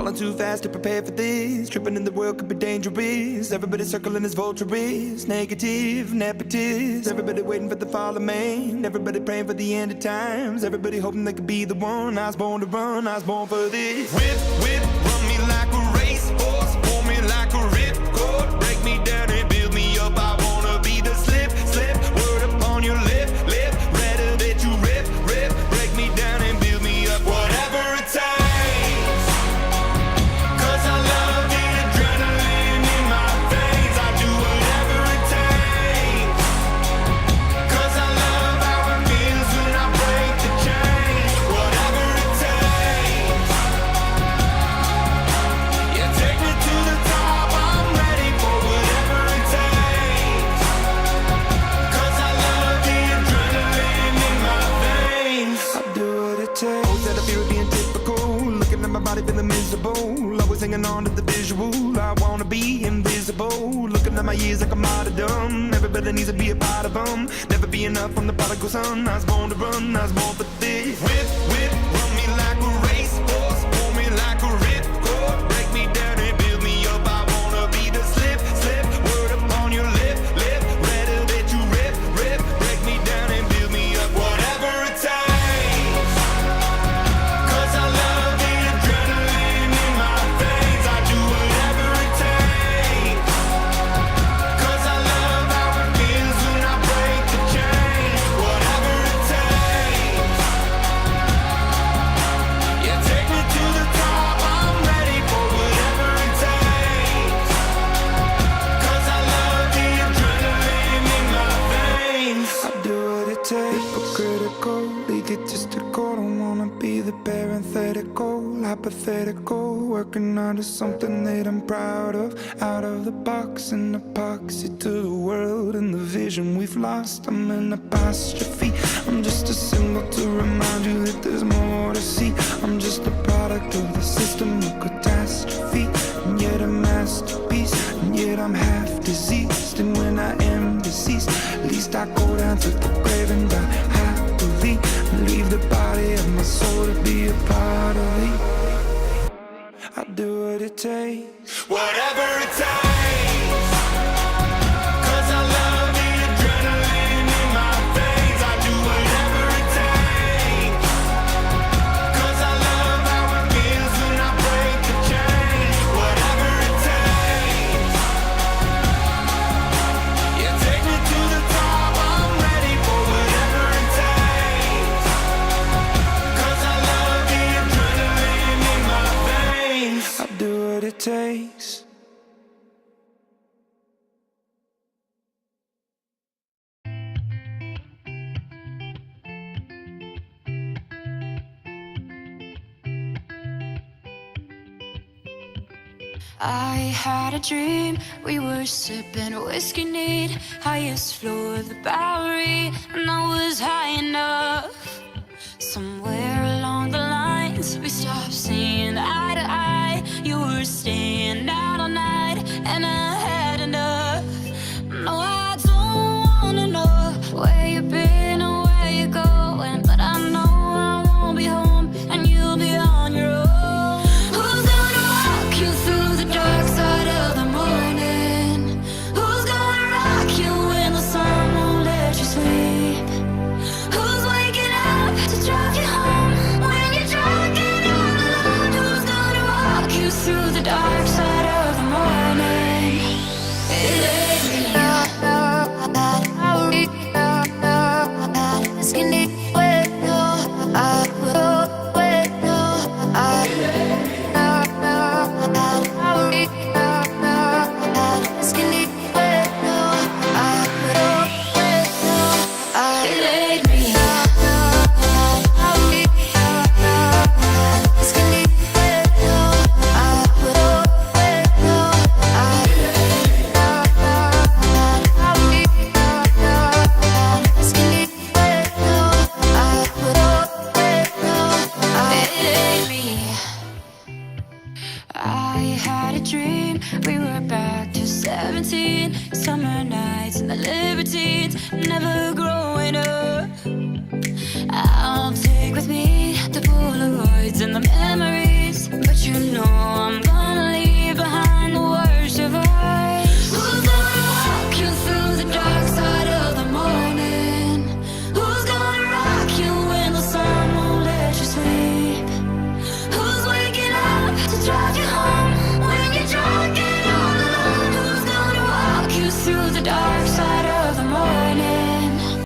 Falling too fast to prepare for this. Tripping in the world could be dangerous. Everybody circling as vultures. Negative, nepotist. Everybody waiting for the fall of man. Everybody praying for the end of times. Everybody hoping they could be the one. I was born to run, I was born for this. Whip, whip, run me like a racehorse. Pull me like a ripcord. Break me down and build me up. I wanna be the slip, slip. Word upon your lip, lip. Rather that you rip, rip. Break me down and build me up. Whatever it takes. 'Cause I love the adrenaline in my veins. I do whatever it takes. 'Cause I love how it feels when I break the chains. Whatever it takes. Yeah, take me to the top. I'm ready for whatever it takes. 'Cause I love the adrenaline in my veins. I do what it takes. Always had a fear of being typical. Looking at my body feeling miserable. Always hanging on to the visual. I wanna be invisible. Looking at my years like a martyrdom. Everybody needs to be a part of them. Never be enough from the prodigal son. I was born to run, I was born for this. Whip, whip, run me like a racehorse. Pull me like a ripcord. Break me down and build me up. I wanna be the slip, slip. Word upon your lip, lip. Rather that you rip, rip. Break me down and build me up. Whatever it takes. 'Cause I love the adrenaline in my veins. I do whatever it takes. 'Cause I love how it feels when I break the chains. Whatever it takes. Yeah, take me to the top. I'm ready for whatever it takes. 'Cause I love the adrenaline in my veins. I do what it takes. Hypocritical, egotistical. Don't wanna be the parenthetical, hypothetical. Working out of something that I'm proud of. Out of the box, an epoxy to the world and the vision we've lost. I'm an apostrophe. I'm just a symbol to remind you that there's more to see. I'm just a product of the system of catastrophe, and yet a masterpiece. And yet I'm half diseased, and when I am deceased, at least I go down to the grave and die happily, and leave the body of my soul to be a part of me. I do what it takes. Whatever it takes. 'Cause I love the adrenaline in my veins. I do whatever it takes. 'Cause I love how it feels when I break the chains. Whatever it takes. Yeah, take me to the top. I'm ready for whatever it takes. 'Cause I love the adrenaline in my veins. I do what it takes. I had a dream, we were sipping whiskey neat, highest floor of the Bowery, and I was high enough. Somewhere along the lines, we stopped seeing eye to eye. You were staying out all night, and I had enough. No, I don't wanna know where you've been or where you're going, but I know I won't be home, and you'll be on your own. Who's gonna walk you through the dark side of the morning? Who's gonna rock you when the sun won't let you sleep? Who's waking up to drive you home when you're drunk and all alone? Who's gonna walk you through the dark side of the morning? It ain't me. We were back to 17, summer nights and the libertines, never growing up.